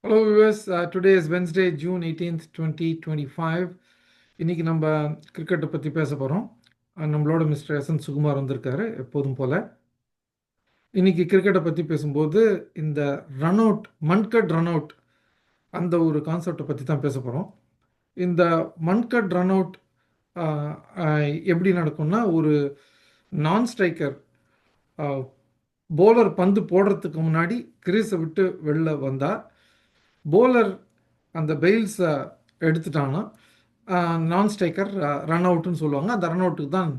Hello viewers, today is Wednesday, June 18th, 2025. இன்னைக்கு நம்ம கிரிக்கெட்டை பற்றி பேச போகிறோம். நம்மளோட மிஸ்டர் எஸ் என் சுகுமார் வந்திருக்காரு எப்போதும் போல். இன்னைக்கு கிரிக்கெட்டை பற்றி பேசும்போது இந்த run out, Mankad run out அந்த ஒரு கான்செப்டை பற்றி தான் பேச போகிறோம். இந்த மன்கட் ரன் அவுட் எப்படி நடக்கும்னா, ஒரு நான் ஸ்ட்ரைக்கர் போலர் பந்து போடுறதுக்கு முன்னாடி கிரீஸை விட்டு வெளில வந்தால், போலர் அந்த பெயில்ஸை எடுத்துட்டாங்கன்னா நான் ஸ்ட்ரைக்கர் ரன் அவுட்னு சொல்லுவாங்க. அந்த ரன் அவுட்டுக்கு தான்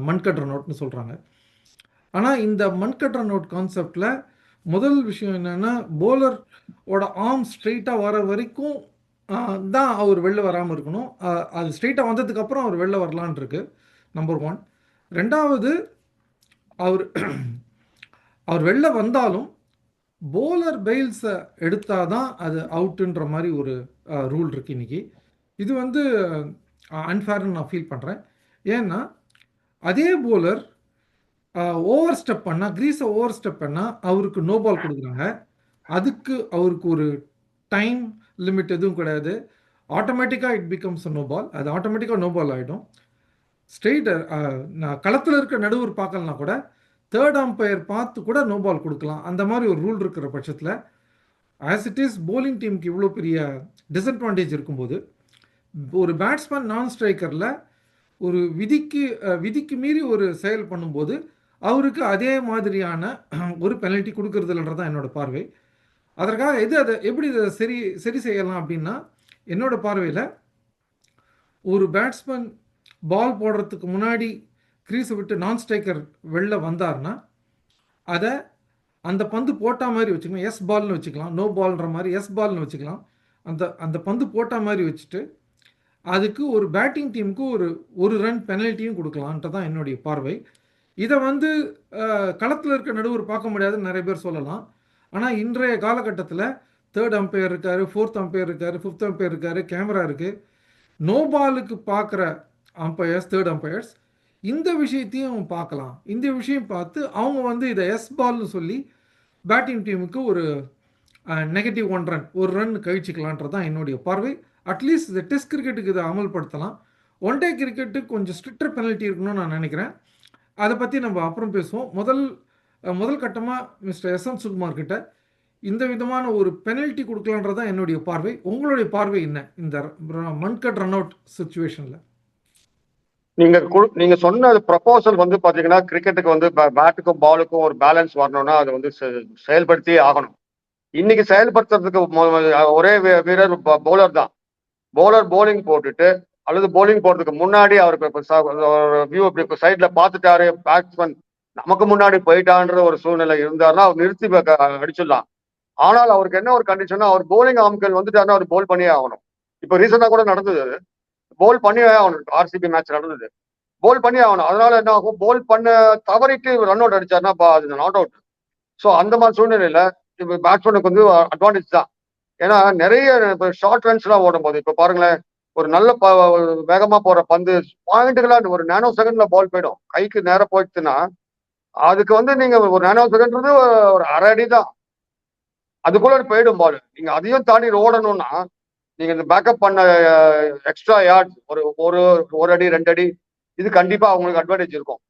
மன்கட் ரன் அவுட்னு சொல்கிறாங்க. ஆனால் இந்த மன்கட் ரன் அவுட் கான்செப்டில் முதல் விஷயம் என்னென்னா, போலரோட ஆர்ம் ஸ்ட்ரெயிட்டாக வர வரைக்கும் தான் அவர் வெளில வராமல் இருக்கணும். அது ஸ்ட்ரெயிட்டாக வந்ததுக்கப்புறம் அவர் வெளில வரலான் இருக்கு, நம்பர் 1. ரெண்டாவது, அவர் அவர் வெளில வந்தாலும் போலர் பெயில்ஸை எடுத்தால் தான் அது அவுட்டுன்ற மாதிரி ஒரு ரூல் இருக்குது இன்றைக்கி. இது வந்து அன்ஃபேர்னு நான் ஃபீல் பண்ணுறேன். ஏன்னா அதே போலர் ஓவர் ஸ்டெப் பண்ணால், கிரீஸை ஓவர் ஸ்டெப் பண்ணால் அவருக்கு நோ பால் கொடுக்குறாங்க. அதுக்கு அவருக்கு ஒரு டைம் லிமிட் எதுவும் கிடையாது. ஆட்டோமேட்டிக்காக இட் பிகம்ஸ் நோ பால். அது ஆட்டோமேட்டிக்காக நோ பால் ஆகிடும். ஸ்ட்ரெயிட்டர் நான் களத்தில் இருக்க நடுவர் பார்க்கலனா கூட தேர்ட் அம்பையர் பார்த்து கூட நோ பால் கொடுக்கலாம். அந்த மாதிரி ஒரு ரூல் இருக்கிற பட்சத்தில், ஆஸ் இட் இஸ் போலிங் டீமுக்கு இவ்வளோ பெரிய டிஸ்அட்வான்டேஜ் இருக்கும்போது, ஒரு பேட்ஸ்மேன் நான் ஸ்ட்ரைக்கரில் ஒரு விதிக்கு மீறி ஒரு செயல் பண்ணும்போது அவருக்கு அதே மாதிரியான ஒரு பெனல்ட்டி கொடுக்கறதுலன்றது தான் என்னோட பார்வை. அதற்காக அதை எப்படி இதை சரி செய்யலாம் அப்படின்னா, என்னோட பார்வையில் ஒரு பேட்ஸ்மேன் பால் போடுறதுக்கு முன்னாடி கிரீஸை விட்டு நான் ஸ்ட்ரைக்கர் வெளில வந்தார்னா, அதை அந்த பந்து போட்டா மாதிரி வச்சுக்கலாம். எஸ் பால்னு வச்சுக்கலாம். நோ பால்ன்ற மாதிரி எஸ் பால்னு வச்சுக்கலாம். அந்த பந்து போட்டா மாதிரி வச்சுட்டு அதுக்கு ஒரு பேட்டிங் டீமுக்கு ஒரு ரன் பெனல்ட்டியும் கொடுக்கலான்ட்டு தான் என்னுடைய பார்வை. இதை வந்து களத்தில் இருக்க நடுவர் பார்க்க முடியாதுன்னு நிறைய பேர் சொல்லலாம். ஆனால் இன்றைய காலகட்டத்தில் தேர்ட் அம்பையர் இருக்கார், ஃபோர்த் அம்பையர் இருக்கார், ஃபிஃப்த் அம்பையர் இருக்கார், கேமரா இருக்குது. நோ பாலுக்கு பார்க்குற அம்பையர்ஸ், தேர்ட் அம்பையர்ஸ் இந்த விஷயத்தையும் பார்க்கலாம். இந்த விஷயம் பார்த்து அவங்க வந்து இதை எஸ் பால்னு சொல்லி பேட்டிங் டீமுக்கு ஒரு நெகட்டிவ் 1 ரன், ஒரு ரன் கழிச்சிக்கலான்றது தான் என்னுடைய பார்வை. அட்லீஸ்ட் இந்த டெஸ்ட் கிரிக்கெட்டுக்கு இதை அமல்படுத்தலாம். ஒன் டே கிரிக்கெட்டுக்கு கொஞ்சம் ஸ்ட்ரிக்டர் பெனல்ட்டி இருக்கணும்னு நான் நினைக்கிறேன். அதை பற்றி நம்ம அப்புறம் பேசுவோம். முதல் கட்டமாக மிஸ்டர் எஸ் என் சுகுமார் கிட்ட இந்த விதமான ஒரு பெனல்ட்டி கொடுக்கலான்றது தான் என்னுடைய பார்வை. உங்களுடைய பார்வை என்ன இந்த மன்கட் ரன் அவுட் சுச்சுவேஷனில்? நீங்க சொன்ன ப்ரொபோசல் வந்து பாத்தீங்கன்னா, கிரிக்கெட்டுக்கு வந்து பேட்டுக்கும் பாலுக்கும் ஒரு பேலன்ஸ் வரணும்னா அதை வந்து செயல்படுத்தியே ஆகணும். இன்னைக்கு செயல்படுத்துறதுக்கு ஒரே வீரர் பவுலர் தான். பவுலர் போலிங் போட்டுட்டு அல்லது போலிங் போடுறதுக்கு முன்னாடி அவருக்கு வியூ இப்படி சைட்ல பார்த்துட்டாரு, பேட்ஸ்மேன் நமக்கு முன்னாடி போயிட்டான்ற ஒரு சூழ்நிலை இருந்தாருன்னா அவர் நிறுத்தி அடிச்சிடலாம். ஆனால் அவருக்கு என்ன ஒரு கண்டிஷனா, அவர் போலிங் ஆம்கள் வந்துட்டாருன்னா அவர் போல் பண்ணியே ஆகணும். இப்ப ரீசெண்டா கூட நடந்தது, போல் பண்ணியே ஆகணும். ஆர்சிபி மேட்ச் நடந்தது, போல் பண்ணி ஆகணும். அதனால என்ன ஆகும், போல் பண்ண தவறிட்டு ரன் அவுட் அடிச்சாருன்னா அது நாட் அவுட். ஸோ அந்த மாதிரி சூழ்நிலையில இப்போ பேட்ஸ்மேனுக்கு வந்து அட்வான்டேஜ் தான். ஏன்னா நிறைய ஷார்ட் ரன்ஸ் எல்லாம் ஓடும் போது இப்ப பாருங்களேன், ஒரு நல்ல வேகமா போற பந்து பாயிண்ட்டுகளா ஒரு நேனோ செகண்ட்ல பால் போயிடும். கைக்கு நேரம் போயிடுச்சுன்னா அதுக்கு வந்து நீங்க ஒரு நேனோ செகண்ட்றது ஒரு அரை அடி தான், அதுக்குள்ள போயிடும் பால். நீங்க அதையும் தாண்டி ஓடணும்னா நீங்க இந்த பேக்கப் பண்ண எக்ஸ்ட்ரா யார்ட்ஸ் ஒரு அடி 2 அடி இது கண்டிப்பா அவங்களுக்கு அட்வான்டேஜ் இருக்கும்.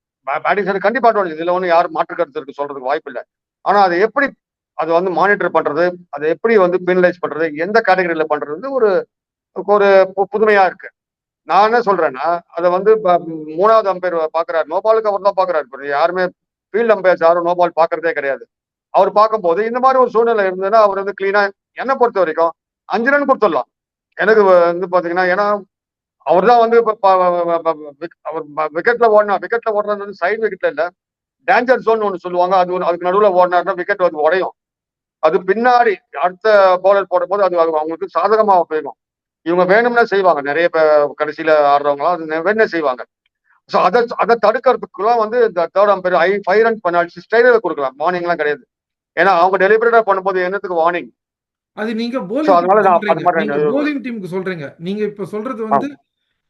பேட்டிங் சைடு கண்டிப்பா அட்வான்டேஜ், இதுல ஒன்றும் யாரும் மாற்று கருத்து இருக்கு சொல்றதுக்கு வாய்ப்பு இல்லை. ஆனா அதை எப்படி அதை வந்து மானிட்டர் பண்றது, அதை எப்படி வந்து பெனலைஸ் பண்றது, எந்த கேட்டகரியில பண்றது ஒரு ஒரு புதுமையா இருக்கு. நான் என்ன சொல்றேன்னா, அதை வந்து 3வது அம்பையர் பாக்குறாரு, நோபாலுக்கு அவர் தான் பாக்குறாரு. யாருமே ஃபீல்ட் அம்பையர்ஸ் யாரும் நோபால் பாக்குறதே கிடையாது. அவர் பார்க்கும்போது இந்த மாதிரி ஒரு சூழ்நிலை இருந்ததுன்னா அவர் வந்து கிளீனா, என்னை பொறுத்த வரைக்கும் 5 ரன் கொடுத்துடலாம். எனக்கு வந்து பாத்தீங்கன்னா, ஏன்னா அவர் தான் வந்து விக்கெட்ல ஓடுறது சைடு விக்கெட்ல இல்ல, டேஞ்சர் ஜோன் ஒன்று சொல்லுவாங்க. அதுக்கு நடுவுல ஓடினாருன்னா விக்கெட் வந்து உடையும். அது பின்னாடி அடுத்த பவுலர் போடும் போது அது அவங்களுக்கு சாதகமாக போயிடும். இவங்க வேணும்னா செய்வாங்க, நிறைய கடைசியில ஆடுறவங்களாம் அது வேணும்னே செய்வாங்க. ஸோ அதை தடுக்கிறதுக்குலாம் வந்து இந்த தேர்ட் அம்பையர் 5 ரன் பெனால்டி ஸ்டைல கொடுக்கலாம், வார்னிங் எல்லாம் கிடையாது. ஏன்னா அவங்க டெலிபரேட்டா பண்ணும்போது என்னத்துக்கு வார்னிங்? அது நீங்க போலிங் டீமுக்கு சொல்றீங்க. நீங்க இப்ப சொல்றது வந்து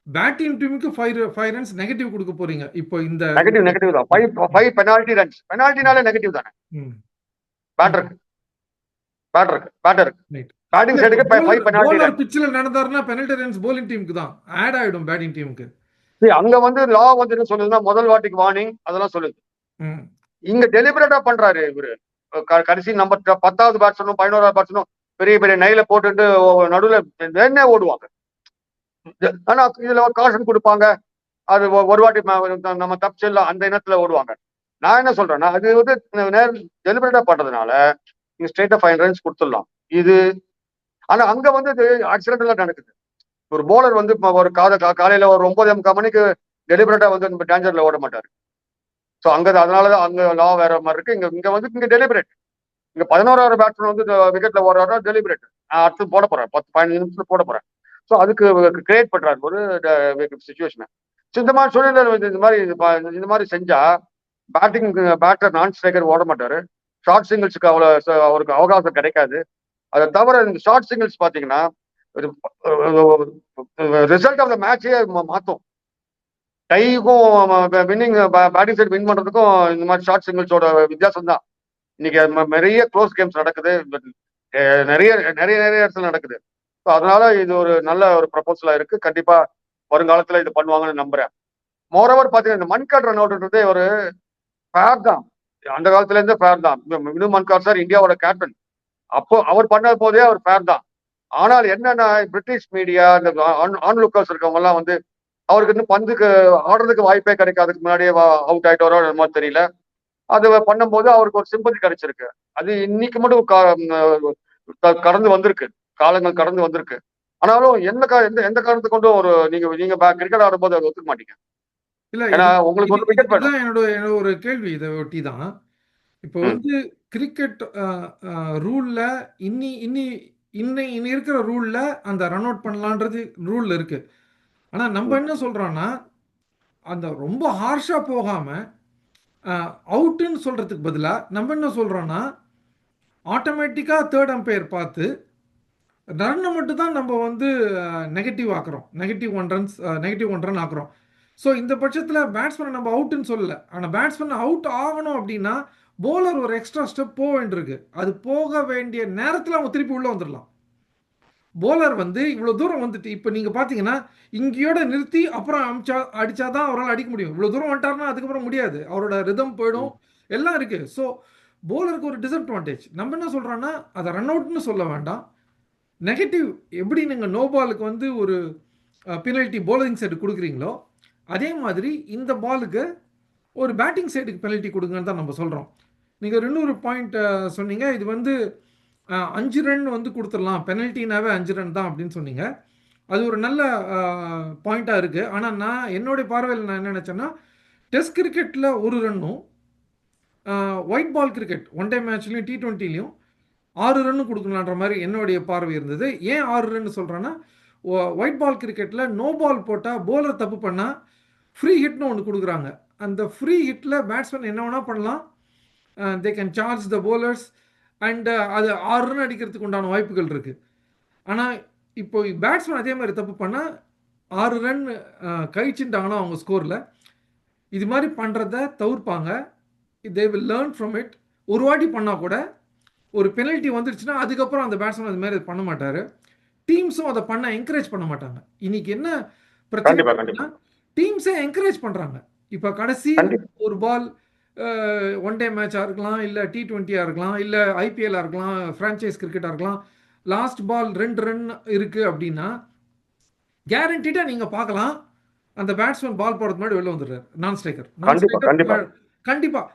பேட்டிங் டீமுக்கு 5 ரன்ஸ் நெகட்டிவ் கொடுக்க போறீங்க. இப்போ இந்த நெகட்டிவ் தான் 5 பெனால்டி ரன்ஸ். பெனால்டினாலே நெகட்டிவ் தானே பேட்டருக்கு. பேட்டிங் சைடுக்கு 5 பெனால்டி போலர் ரன். பிச்சில் நடந்தாருன்னா பெனல்டி ரன்ஸ் போலிங் டீமுக்கு தான் ஆட் ஆயிடும், பேட்டிங் டீமுக்கு. அங்க வந்து லா வந்து என்ன சொல்லுதுன்னா முதல் வாட்டிக்கு வார்னிங் அதெல்லாம் சொல்லுது. ம். இங்க டெலிபரேட்டா பண்றாரு இவரு. கடைசி நம்பர் 10வது பேட்ஸ்மேனும் 11வது பேட்ஸ்மேனும் பெரிய பெரிய நெயில போட்டுட்டு நடுவுல வேணே ஓடுவாங்க. ஆனா இதுல காஷன் கொடுப்பாங்க. அது ஒரு வாட்டி நம்ம தப்பிச்சிடலாம் அந்த இனத்துல ஓடுவாங்க. நான் என்ன சொல்றேன்னா அது வந்து டெலிபரேட்டா பண்றதுனால நீங்க ஸ்ட்ரெயிட்டா 5 ரன்ஸ் கொடுத்துடலாம். இது ஆனா அங்க வந்து ஆக்சிடென்டலா நடக்குது. ஒரு போலர் வந்து ஒரு காலையில ஒரு 9:45 மணிக்கு டெலிபரேட்டா வந்து நம்ம டேஞ்சர்ல ஓட மாட்டாரு. ஸோ அங்க அதனாலதான் அங்க லா வேற மாதிரி இருக்கு. இங்க வந்து இங்க டெலிபரேட். இங்க 11வது பேட்ஸ்மேன் வந்து விக்கெட்ல ஓடுறாருன்னா டெலிபரேட். அடுத்து போட போறேன் 10-15 நிமிஷத்துல போட போறேன். ஸோ அதுக்கு கிரியேட் பண்றாரு ஒரு சுச்சுவேஷனை. இந்த மாதிரி சூழ்நிலை இந்த மாதிரி செஞ்சா பேட்டர் நான் ஸ்ட்ரைக்கர் ஓட மாட்டாரு. ஷார்ட் சிங்கிள்ஸுக்கு அவருக்கு அவகாசம் கிடைக்காது. அதை தவிர இந்த ஷார்ட் சிங்கிள்ஸ் பாத்தீங்கன்னா ரிசல்ட் ஆஃப் த மேட்சே மாத்தும். டைக்கும் வின்னிங் பேட்டிங் சைடு வின் பண்றதுக்கும் இந்த மாதிரி ஷார்ட் சிங்கிள்ஸோட வித்தியாசம் தான். இன்னைக்கு நிறைய க்ளோஸ் கேம்ஸ் நடக்குது. நிறைய நிறைய நிறைய இடத்துல நடக்குது. ஸோ அதனால இது ஒரு நல்ல ஒரு ப்ரப்போசலா இருக்கு. கண்டிப்பா வருங்காலத்துல இது பண்ணுவாங்கன்னு நம்புறேன். மோரோவர் பாத்தீங்கன்னா இந்த மன்காட் ரன் அவுட்ன்றதே ஒரு ஃபேர் தான். அந்த காலத்துல இருந்தே ஃபேர் தான். வினு மன்காட் சார் இந்தியாவோட கேப்டன். அப்போ அவர் பண்ண போதே அவர் ஃபேர் தான். ஆனால் என்னன்னா பிரிட்டிஷ் மீடியா இந்த ஆன்லுக்கர்ஸ் இருக்கவங்க எல்லாம் வந்து அவருக்கு இன்னும் பந்துக்கு ஆடுறதுக்கு வாய்ப்பே கிடைக்காதுக்கு முன்னாடியே அவுட் ஆயிட்டோரோ என்னமோ தெரியல. அது பண்ணும்போது அவருக்கு ஒரு சிம்பதி கிடைச்சிருக்கு. அது இன்னைக்கு மட்டும் கடந்து வந்திருக்கு. காலங்கள் கடந்து வந்திருக்கு. ஆனாலும் எந்த காரணத்தை கொண்டும் ஒரு நீங்க கிரிக்கெட் ஆடும்போது அதை ஒத்துக்க மாட்டீங்க. இல்ல ஏன்னா உங்களுக்கு ஒரு விக்கெட் வேணும். இதுதான் என்னோட ஒரு கேள்வி. இதை ஒட்டி தான் இப்போ வந்து கிரிக்கெட் ரூல்ல இன்னி இன்னி இன்னை இனி இருக்கிற ரூல்ல அந்த ரன் அவுட் பண்ணலான்றது ரூல்ல இருக்கு. ஆனா நம்ம என்ன சொல்றோம்னா அந்த ரொம்ப ஹார்ஷா போகாம அவுட்டுன்னு சொல்றதுக்கு பதிலா நம்ம என்ன சொல்றோம்னா ஆட்டோமேட்டிக்கா தேர்ட் அம்பையர் பார்த்து ரன்னை மட்டும் தான் நம்ம வந்து நெகட்டிவ் ஆக்குறோம். நெகட்டிவ் 1 ரன் ஆக்குறோம். ஸோ இந்த பட்சத்தில் பேட்ஸ்மேனை நம்ம அவுட்டுன்னு சொல்லலை. ஆனால் பேட்ஸ்மேன் அவுட் ஆகணும் அப்படின்னா போலர் ஒரு எக்ஸ்ட்ரா ஸ்டெப் போக வேண்டியிருக்கு. அது போக வேண்டிய நேரத்தில் அவங்க திருப்பி உள்ளே வந்துடலாம். போலர் வந்து இவ்வளோ தூரம் வந்துட்டு இப்போ நீங்கள் பார்த்தீங்கன்னா இங்கேயோட நிறுத்தி அப்புறம் அடிச்சாதான் அவரால் அடிக்க முடியும். இவ்வளோ தூரம் வந்துட்டாருன்னா அதுக்கப்புறம் முடியாது. அவரோட ரிதம் போயிடும். எல்லாம் இருக்கு. ஸோ போலருக்கு ஒரு டிஸ்அட்வான்டேஜ். நம்ம என்ன சொல்கிறோன்னா அதை ரன் அவுட்னு சொல்ல வேண்டாம். நெகட்டிவ் எப்படி நீங்கள் நோ பாலுக்கு வந்து ஒரு பெனல்ட்டி போலரிங் சைடு கொடுக்குறீங்களோ அதே மாதிரி இந்த பாலுக்கு ஒரு பேட்டிங் சைடுக்கு பெனல்ட்டி கொடுங்கன்னு தான் நம்ம சொல்கிறோம். நீங்கள் இன்னொரு பாயிண்ட் சொன்னீங்க. இது வந்து 5 ரன் வந்து கொடுத்துடலாம், பெனல்ட்டினாவே 5 ரன் தான் அப்படின்னு சொன்னீங்க. அது ஒரு நல்ல பாயிண்ட்டாக இருக்குது. ஆனால் நான் என்னுடைய பார்வையில் நான் என்ன நினச்சேன்னா டெஸ்ட் கிரிக்கெட்டில் 1 ரன்னும் white ball cricket one day மேட்ச்லையும் T20லையும் 6 ரன்னு கொடுக்கலான்ற மாதிரி என்னுடைய பார்வை இருந்தது. ஏன் 6 ரன் சொல்கிறேன்னா ஒயிட் பால் கிரிக்கெட்டில் நோ பால் போட்டால் போலர் தப்பு பண்ணால் ஃப்ரீ ஹிட்னு ஒன்று கொடுக்குறாங்க. அந்த ஃப்ரீ ஹிட்டில் பேட்ஸ்மேன் என்ன வேணால் பண்ணலாம். They can charge the bowlers and அது 6 ரன் அடிக்கிறதுக்கு உண்டான வாய்ப்புகள் இருக்குது. ஆனால் இப்போ பேட்ஸ்மேன் அதே மாதிரி தப்பு பண்ணால் 6 ரன் கழிச்சுட்டாங்கன்னா அவங்க ஸ்கோரில் இது மாதிரி பண்ணுறத தவிர்ப்பாங்க. They will learn from it. ஒரு வாட்டி பண்ணால் கூட ஒரு பெனல்ட்டி வந்துருச்சுன்னா அதுக்கப்புறம் அந்த பேட்ஸ்மேன் அது மாதிரி பண்ண மாட்டார். டீம்ஸும் அதை பண்ண என்கரேஜ் பண்ண மாட்டாங்க. இன்னைக்கு என்ன பிரச்சனை, டீம்ஸே என்கரேஜ் பண்ணுறாங்க. இப்போ கடைசி ஒரு பால் ஒன் டே மேட்சாக இருக்கலாம், இல்லை T20 இருக்கலாம், இல்லை IPL இருக்கலாம், ஃப்ரான்ச்சைஸ் கிரிக்கெட்டாக இருக்கலாம். லாஸ்ட் பால் 2 ரன் இருக்குது அப்படின்னா கேரண்டீடாக நீங்கள் பார்க்கலாம் அந்த பேட்ஸ்மேன் பால் போடுறது முன்னாடி வெளில வந்துடுறாரு. நான் ஸ்ட்ரைக்கர் கண்டிப்பாக.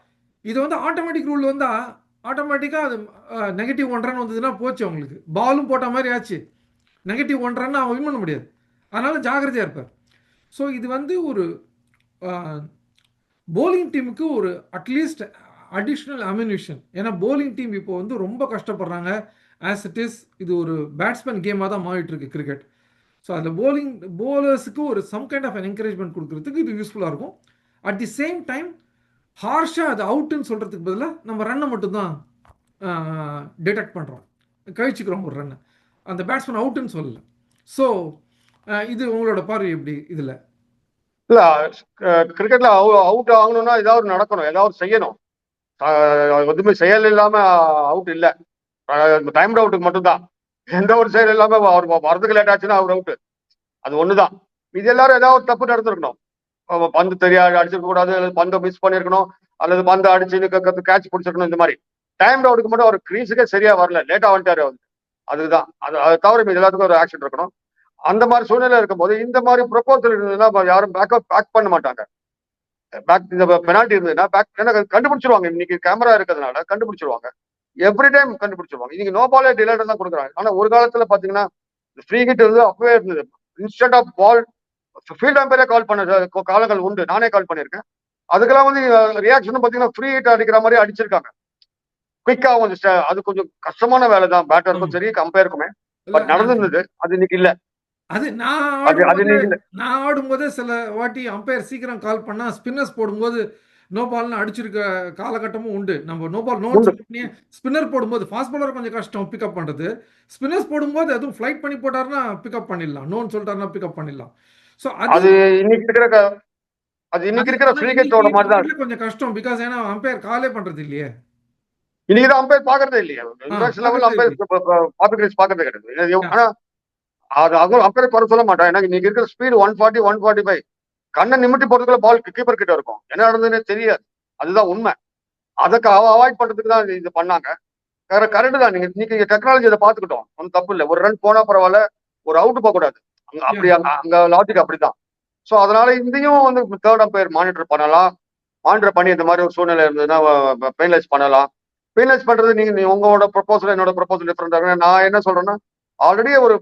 இது வந்து ஆட்டோமேட்டிக் ரூல் வந்தால் ஆட்டோமேட்டிக்காக அது நெகட்டிவ் 1 ரன் வந்ததுன்னா போச்சு. அவங்களுக்கு பாலும் போட்ட மாதிரி ஆச்சு. நெகட்டிவ் 1 ரன் அவன் வின் பண்ண முடியாது. அதனால் ஜாகிரதையாக இருப்பார். ஸோ இது வந்து ஒரு போலிங் டீமுக்கு ஒரு அட்லீஸ்ட் அடிஷ்னல் அம்யூனிஷன். ஏன்னா போலிங் டீம் இப்போ வந்து ரொம்ப கஷ்டப்படுறாங்க. ஆஸ் இட் இஸ் இது ஒரு பேட்ஸ்மேன் கேமாக தான் மாறிட்டு இருக்கு கிரிக்கெட். ஸோ அதில் போலர்ஸுக்கு ஒரு சம் கைண்ட் ஆஃப் என்கரேஜ்மெண்ட் கொடுக்குறதுக்கு இது யூஸ்ஃபுல்லாக இருக்கும். அட் தி சேம் டைம் ஹார்ஷாக அது அவுட்டுன்னு சொல்கிறதுக்கு பதிலாக நம்ம ரன்னை மட்டும்தான் டிடெக்ட் பண்ணுறோம், கழிச்சுக்கிறோம் ஒரு ரன்னை. அந்த பேட்ஸ்மேன் அவுட்டுன்னு சொல்லலை. ஸோ இது உங்களோட பார்வை எப்படி இதில்? இல்லை, கிரிக்கெட்டில் அவுட் ஆகணும்னா ஏதாவது நடக்கணும், ஏதாவது செய்யணும். எதுவுமே செயல் இல்லாமல் அவுட் இல்லை. டைம்டு அவுட்டுக்கு மட்டும்தான். எந்த ஒரு செயல் இல்லாம அவர் வரதுக்கு லேட் ஆச்சுன்னா அவர் அவுட். அது ஒண்ணுதான். இது எல்லாரும் ஏதாவது ஒரு தப்பு நடந்திருக்கணும். பந்து தெரியாது அடிச்சிருக்க கூடாது, அல்லது பந்தை மிஸ் பண்ணிருக்கணும், அல்லது பந்தை அடிச்சு கேட்ச் பிடிச்சிருக்கணும். இந்த மாதிரி டைம் அவுட்டுக்கு மட்டும் அவர் கிரீஸுக்கே சரியா வரல, லேட்டா வந்துட்டாரு அவர். அதுதான் அதை தவிர இது எல்லாத்துக்கும் ஒரு ஆக்ஷன் இருக்கணும். அந்த மாதிரி சூழ்நிலை இருக்கும்போது இந்த மாதிரி ப்ரொபோசல் இருந்ததுன்னா யாரும் பேக் பண்ண மாட்டாங்க. பேக் இந்த பெனால்டி இருந்ததுன்னா பேக் ஏன்னா கண்டுபிடிச்சிருவாங்க. இன்னைக்கு கேமரா இருக்கிறதுனால கண்டுபிடிச்சிருவாங்க. எவ்ரி டைம் கண்டுபிடிச்சிருவாங்க. இன்னைக்கு நோ பாலே டிலேட் தான் கொடுக்குறாங்க. ஆனா ஒரு காலத்துல பாத்தீங்கன்னா ஃப்ரீ ஹிட் வந்து அப்பவே இருந்தது. இன்ஸ்டன்ட் ஆஃப் பால் ஃபீல்ட் அம்பையரே கால் பண்ண காலங்கள் உண்டு. நானே கால் பண்ணியிருக்கேன். அதுக்கெல்லாம் வந்து ரியாக்ஷன் பாத்தீங்கன்னா ஃப்ரீ ஹிட் அடிக்கிற மாதிரி அடிச்சிருக்காங்க. குயிக்கா கொஞ்சம் அது கொஞ்சம் கஷ்டமான வேலை தான் பேட்டருக்கும் சரி கம்பேருக்குமே. பட் நடந்திருந்தது. அது இன்னைக்கு இல்ல. அது நான் ஆடும்போது சில வாட்டி அம்பையர் சீக்கிரம் கால் பண்ணா ஸ்பின்னர்ஸ் போடும்போது நோ பால்னு அடிச்சிருக்க காலகட்டமும் உண்டு. நம்ம நோ பால் நோ ஸ்பின்னர் போடும்போது ஃபாஸ்ட் பாலர் கொஞ்சம் கஷ்டம் பிக்கப் பண்றது. ஸ்பின்னர்ஸ் போடும்போது அதுவும் ஃபிளைட் பண்ணி போட்டாருன்னா பிக்கப் பண்ணிடலாம். நோன்னு சொல்லிட்டாருன்னா பிக்கப் பண்ணிடலாம். ஸோ அது இன்னைக்கு இருக்கிற ஃப்ரீ ஹிட்டோட மாதிரி தான் கொஞ்சம் கஷ்டம். பிகாஸ் ஏன்னா அம்பையர் காலே பண்றது இல்லையே. இன்னைக்கு தான் அம்பையர் பாக்குறதே இல்லையா? இன்டர்நேஷனல் லெவல் அம்பையர் பாக்குறதே கிடையாது. ஆனா அது அம்பையர் குறை சொல்ல மாட்டான். ஏன்னா இன்னைக்கு இருக்கிற ஸ்பீடு 140, 145 கண்ணை நிமிட்டி போறதுக்குள்ள பால் கீப்பர் கிட்ட இருக்கும். என்ன நடந்ததுன்னே தெரியாது. அதுதான் உண்மை. அதுக்கு அவாய்ட் பண்றதுக்கு தான் இது பண்ணாங்க. கரெக்ட் தான். நீங்க டெக்னாலஜி இதை பாத்துக்கிட்டோம். ஒன்றும் தப்பு இல்லை. ஒரு ரன் போனா பரவாயில்ல, ஒரு அவுட் போக கூடாது. அப்படி அங்க லாஜிக் அப்படிதான். சோ அதனால இதையும் வந்து தேர்ட் அம்பையர் மானிட்டர் பண்ணலாம். மானிட்டர் பண்ணி இந்த மாதிரி ஒரு சூழ்நிலை இருந்ததுன்னா பெனலைஸ் பண்ணலாம். பெனலைஸ் பண்றது நீங்க உங்களோட ப்ரொபோசல் என்னோட ப்ரொபோசல் டிஃபரெண்டா. நான் என்ன சொல்றேன்னா ஆல்ரெடி ஒரு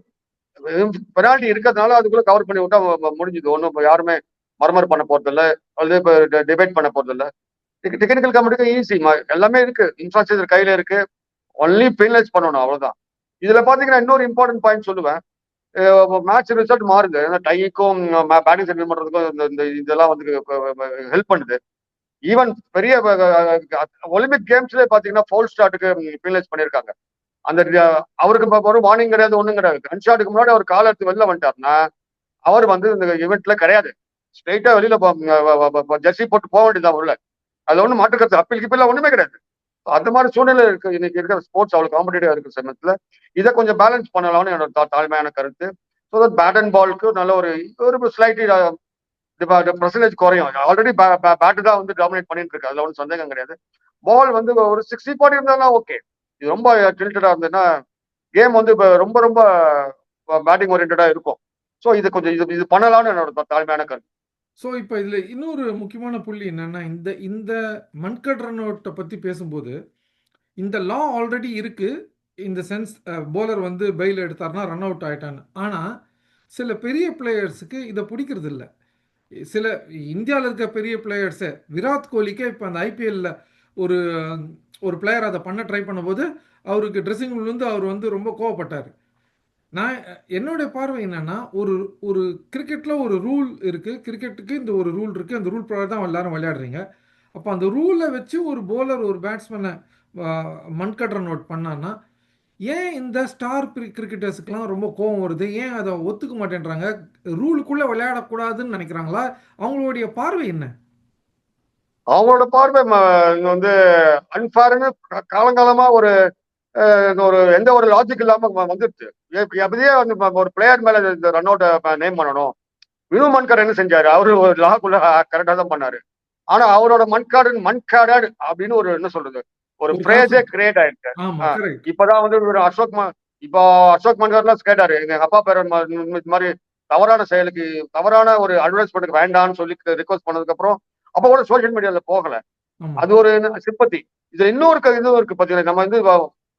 பெனால்டி இருக்கிறதுனால அதுக்குள்ள கவர் பண்ணி விட்டா முடிஞ்சுது. ஒன்றும் யாருமே மர்மர் பண்ண போறது இல்லை, அல்லது இப்போ டிபேட் பண்ண போறது இல்லை. டெக்னிக்கல் கமிட்டிக்கு ஈஸி, எல்லாமே இருக்கு, இன்ஃப்ராஸ்ட்ரக்சர் கையில இருக்கு. ஒன்லி பெனலைஸ் பண்ணணும், அவ்வளவுதான். இதுல பாத்தீங்கன்னா இன்னொரு இம்பார்ட்டன்ட் பாயிண்ட் சொல்லுவேன். மேட்ச் ரிசல்ட் மாறுது. ஏன்னா டைக்கும் பேட்டிங் செட்டில் பண்றதுக்கும் இந்த இதெல்லாம் வந்து ஹெல்ப் பண்ணுது. ஈவன் பெரிய ஒலிம்பிக் கேம்ஸ்ல பாத்தீங்கன்னா ஃபவுல் ஸ்டார்ட்டுக்கு பெனலைஸ் பண்ணிருக்காங்க. அந்த அவருக்கு ஒரு வார்னிங் கிடையாது, ஒண்ணும் கிடையாது. கன் ஷாட்டுக்கு முன்னாடி அவர் கால் எடுத்து வெளில வந்துட்டாருன்னா அவர் வந்து இந்த ஈவெண்ட்ல கிடையாது. ஸ்ட்ரைட்டா வெளியில ஜெர்சி போட்டு போக வேண்டியதான் உள்ள. அதுல ஒண்ணு மாட்டுக்கிறது அப்பீல் கிப்பில் ஒண்ணுமே கிடையாது. அந்த மாதிரி சூழ்நிலை இருக்கு. இன்னைக்கு இருக்கிற ஸ்போர்ட்ஸ் அவ்வளவு காம்படிட்டிவா இருக்கிற சமயத்துல இதை கொஞ்சம் பேலன்ஸ் பண்ணலாம்னு என்னோட தாழ்மையான கருத்து. ஸோ தட் பேட் அண்ட் பாலுக்கு நல்ல ஒரு ஸ்லைட்லி பர்சன்டேஜ் குறையும். ஆல்ரெடி பேட்டு தான் வந்து டாமினேட் பண்ணிட்டு இருக்கு. அதுல ஒன்றும் சந்தேகம் கிடையாது. பால் வந்து ஒரு 60-40 இருந்தாலும் ஓகே. இது ரொம்ப டில்டடா இருந்ததுன்னா கேம் வந்து ரொம்ப ரொம்ப பேட்டிங் ஓரியன்டா இருக்கும். ஸோ இது கொஞ்சம் இது பண்ணலாம்னு என்னோட தாழ்மையான கருத்து. ஸோ இப்போ இதில் இன்னொரு முக்கியமான புள்ளி என்னன்னா, இந்த இந்த மன்கட் ரன் அவுட்டை பற்றி பேசும்போது இந்த லா ஆல்ரெடி இருக்கு. இந்த சென்ஸ் போலர் வந்து பெயில் எடுத்தார்னா ரன் அவுட் ஆயிட்டான்னு. ஆனால் சில பெரிய பிளேயர்ஸுக்கு இதை பிடிக்கிறது இல்லை. சில இந்தியாவில் இருக்க பெரிய பிளேயர்ஸு விராட் கோலிக்கே இப்போ அந்த ஐபிஎல்ல ஒரு ஒரு பிளேயர் அதை பண்ண ட்ரை பண்ணும்போது அவருக்கு ட்ரெஸ்ஸிங் ரூம்லேருந்து அவர் வந்து ரொம்ப கோவப்பட்டார். நான் என்னுடைய பார்வை என்னன்னா, ஒரு ஒரு கிரிக்கெட்டில் ஒரு ரூல் இருக்குது. கிரிக்கெட்டுக்கு இந்த ஒரு ரூல் இருக்குது. அந்த ரூல் பிரகாரம் தான் எல்லாரும் விளையாடுறீங்க. அப்போ அந்த ரூலை வச்சு ஒரு போலர் ஒரு பேட்ஸ்மேனை மன்கட் ரன் அவுட் பண்ணான்னா ஏன் இந்த ஸ்டார் கிரிக்கெட்டர்ஸுக்கெல்லாம் ரொம்ப கோவம் வருது? ஏன் அதை ஒத்துக்க மாட்டேன்றாங்க? ரூலுக்குள்ளே விளையாடக்கூடாதுன்னு நினைக்கிறாங்களா? அவங்களுடைய பார்வை என்ன? அவங்களோட பார்வை வந்து அன்ஃபேர்னு காலங்காலமா ஒரு எந்த ஒரு லாஜிக் இல்லாம வந்துருச்சு. அப்படியே ஒரு பிளேயர் மேல இந்த ரன் அவுட்டை நேம் பண்ணணும். வினு மன்கர் என்ன செஞ்சாரு? அவரு ஒரு லாக்குள்ள கரெக்டா தான் பண்ணாரு. ஆனா அவரோட மன்காடட் அப்படின்னு ஒரு என்ன சொல்றது ஒரு பிரேஸே கிரியேட் ஆயிருக்கு. இப்பதான் வந்து ஒரு இப்போ அசோக் மன்கர்லாம் கேட்டாரு, எங்க அப்பா பேர் இந்த மாதிரி தவறான செயலுக்கு தவறான ஒரு அட்வர்டைஸ்மெண்ட்டுக்கு வேண்டாம்னு சொல்லி ரிக்வஸ்ட் பண்ணதுக்கு அப்புறம் அப்ப கூட சோசியல் மீடியால போகல. அது ஒரு சிம்பத்தி. இதுல இன்னொரு இதுவும் இருக்கு பாத்தீங்கன்னா, நம்ம வந்து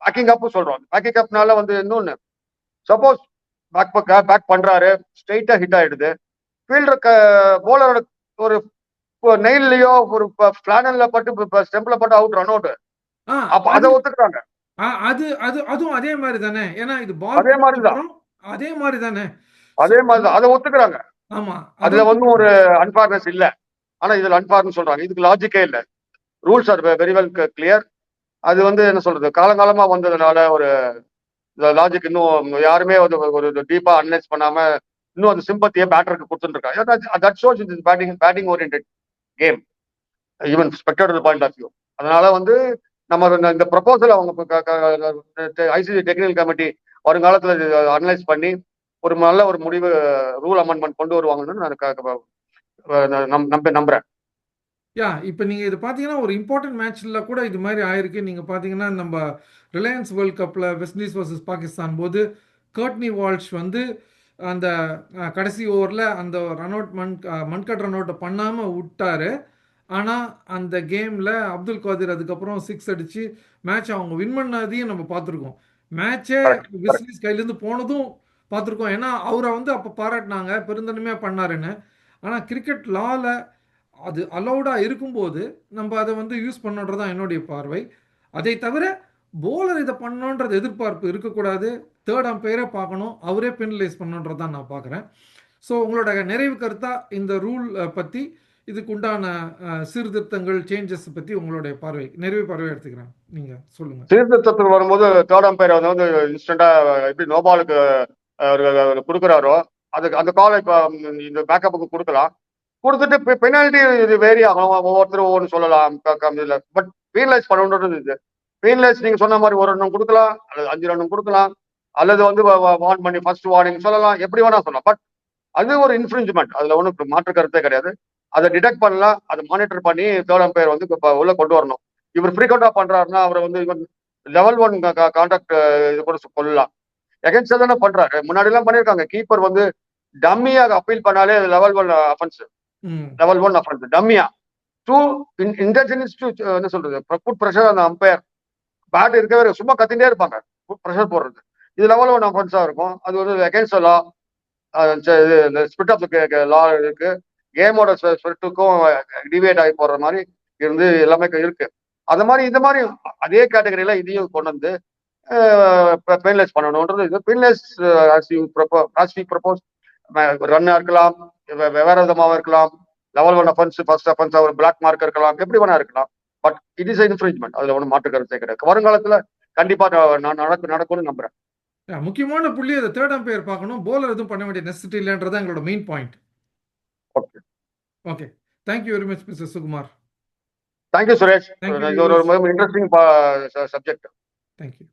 பேக்கிங் அப் சொல்றோம். பேக்கிங் அப்னால வந்து இன்னொன்னு, சப்போஸ் பேக் பண்றாரு, ஸ்ட்ரெயிட்டா ஹிட் ஆயிடுது, ஃபீல்டர் போலரோட ஒரு நெயிலையோ ஒரு பிளானல்ல பட்டு ஸ்டெம்ப்ல பட்டு அவுட் ரன் அவுட். அப்ப அதை ஒத்துக்கிறாங்க. அதுவும் அதே மாதிரி தானே. ஏன்னா இது பால் அதே மாதிரிதான் அதை ஒத்துக்கிறாங்க. ஆமா, அதுல வந்து ஒரு அன்ஃபேர்னஸ் இல்ல. ஆனா இதுல அன்ஃபேர்னு சொல்றாங்க. இதுக்கு லாஜிக்கே இல்ல. Rules are very well clear. அது வந்து என்ன சொல்றது காலங்காலமா வந்ததுனால ஒரு லாஜிக் இன்னும் யாருமே வந்து ஒரு டீப்பா அனலைஸ் பண்ணாம இன்னும் அந்த சிம்பத்தியை பேட்டருக்கு கொடுத்துட்டு இருக்காங்க. That shows it is batting oriented game, even spectator point of view. அதனால வந்து நம்ம இந்த ப்ரொபோசல் அவங்க ஐசிசி டெக்னிக்கல் கமிட்டி வருங்காலத்துல அனலைஸ் பண்ணி ஒரு நல்ல ஒரு முடிவு ரூல் அமெண்ட்மெண்ட் கொண்டு வருவாங்கன்னு நான் நம்புறேன். இப்போ நீங்கள் இது பார்த்தீங்கன்னா ஒரு இம்பார்ட்டன்ட் மேட்ச்சில் கூட இது மாதிரி ஆயிருக்கு. நீங்கள் பார்த்தீங்கன்னா நம்ம ரிலையன்ஸ் வேர்ல்ட் கப்பில் வெஸ்ட் இண்டீஸ் வர்சஸ் பாகிஸ்தான் போது கர்ட்னி வால்ஷ் வந்து அந்த கடைசி ஓவரில் அந்த ரன் அவுட் மன்கட் ரன் அவுட்டை பண்ணாமல் விட்டாரு. ஆனால் அந்த கேமில் அப்துல் காதிர் அதுக்கப்புறம் 6 அடித்து மேட்ச் அவங்க வின் பண்ணதையும் நம்ம பார்த்துருக்கோம். மேட்சே வெஸ்ட் இண்டீஸ் கையிலேருந்து போனதும் பார்த்துருக்கோம். ஏன்னா அவரை வந்து அப்போ பாராட்டினாங்க பெருந்தன்மையாக பண்ணாருன்னு. ஆனால் கிரிக்கெட் லாவில் அது அலௌடாக இருக்கும்போது நம்ம அதை வந்து யூஸ் பண்ணுன்றது தான் என்னுடைய பார்வை. அதை தவிர போலர் இதை பண்ணணுன்றது எதிர்பார்ப்பு இருக்கக்கூடாது. தேர்ட் அம்பையரே பார்க்கணும், அவரே பெனலைஸ் பண்ணணுன்றது தான் நான் பார்க்குறேன். ஸோ உங்களோட நிறைவு கருத்தா இந்த ரூல் பற்றி இதுக்கு உண்டான சீர்திருத்தங்கள் சேஞ்சஸ் பற்றி உங்களுடைய பார்வை நிறைவு பார்வை எடுத்துக்கிறேன். நீங்கள் சொல்லுங்கள். சீர்திருத்தத்துக்கு வரும்போது தேர்ட் அம்பையர் வந்து இன்ஸ்டண்டா எப்படி நோபாலுக்கு கொடுக்குறாரோ அதுக்கு அந்த காலை இப்போ இந்த பேக்கப்புக்கு கொடுக்கலாம். கொடுத்துட்டு பெனால்டி இது வேரி ஆகலாம், ஒவ்வொருத்தரும் ஒவ்வொன்று சொல்லலாம். பட் பீனலைஸ் பண்ணணுன்றது இது. பீனலைஸ் நீங்க சொன்ன மாதிரி ஒரு ரன்னும் கொடுக்கலாம், அல்லது 5 ரன்னும் கொடுக்கலாம், அல்லது வந்து வார்ன் பண்ணி ஃபர்ஸ்ட் வார்னிங் சொல்லலாம், எப்படி வேணா சொல்லலாம். பட் அது ஒரு இன்ஃப்ரிஞ்ச்மெண்ட், அதுல ஒன்றும் மாற்று கருத்தே கிடையாது. அதை டிடெக்ட் பண்ணலாம், அதை மானிட்டர் பண்ணி தேர்ட் அம்பையர் வந்து இப்போ உள்ள கொண்டு வரணும். இவர் ஃப்ரீக்வெண்டா பண்றாருன்னா அவரை வந்து இவன் லெவல் 1 கான்டாக்ட் இது கூட சொல்லலாம். எகென்ஸ்டா தானே பண்றாரு. முன்னாடி எல்லாம் பண்ணியிருக்காங்க, கீப்பர் வந்து டம்மியாக அப்பீல் பண்ணாலே லெவல் 1 அஃபென்ஸ். லெவல் 1 அஃபென்ஸ் டம்மியா. 2 இன்டென்ஷன்ஸ் டு என்ன சொல்றது, புட் பிரஷர் அந்த அம்பையர். பேட் இருக்கவே சும்மா கத்திட்டே இருப்பாங்க, ப்ரெஷர் போடுறது. இது லெவல் 1 அஃபென்ஸா இருக்கும். அது வந்து against law, spirit of law இருக்கு. கேமோட ஸ்பிரிட்டுக்கும் டிவியேட் ஆகி போடுற மாதிரி இருந்து எல்லாமே இருக்கு. அது மாதிரி இந்த மாதிரி அதே கேட்டகரியில இதையும் கொண்டு வந்து பெனலைஸ் பண்ணணும்ன்றது இது. பெனலைஸ் ப்ரப்போஸ் ரன்னா இருக்கலாம், வேற விதமாக இருக்கலாம், லெவல் 1 அஃபென்ஸ் ஃபர்ஸ்ட் அஃபென்ஸ் ஒரு பிளாக் மார்க் இருக்கலாம், எப்படி வேணா இருக்கலாம். பட் இட் இஸ் இன்ஃப்ரிஞ்ச்மெண்ட், அதுல ஒன்றும் மாற்று கருத்தே கிடையாது. வருங்காலத்துல கண்டிப்பா நடக்கும்னு நம்புறேன். முக்கியமான புள்ளி அதை தேர்ட் அம்பையர் பார்க்கணும், போலர் எதுவும் பண்ண வேண்டிய நெசசிட்டி இல்லைன்றதான் எங்களோட main point. Okay okay, thank you very much mister Sukumar. Thank you Suresh. இது ஒரு இன்ட்ரெஸ்டிங் சப்ஜெக்ட். தேங்க்யூ.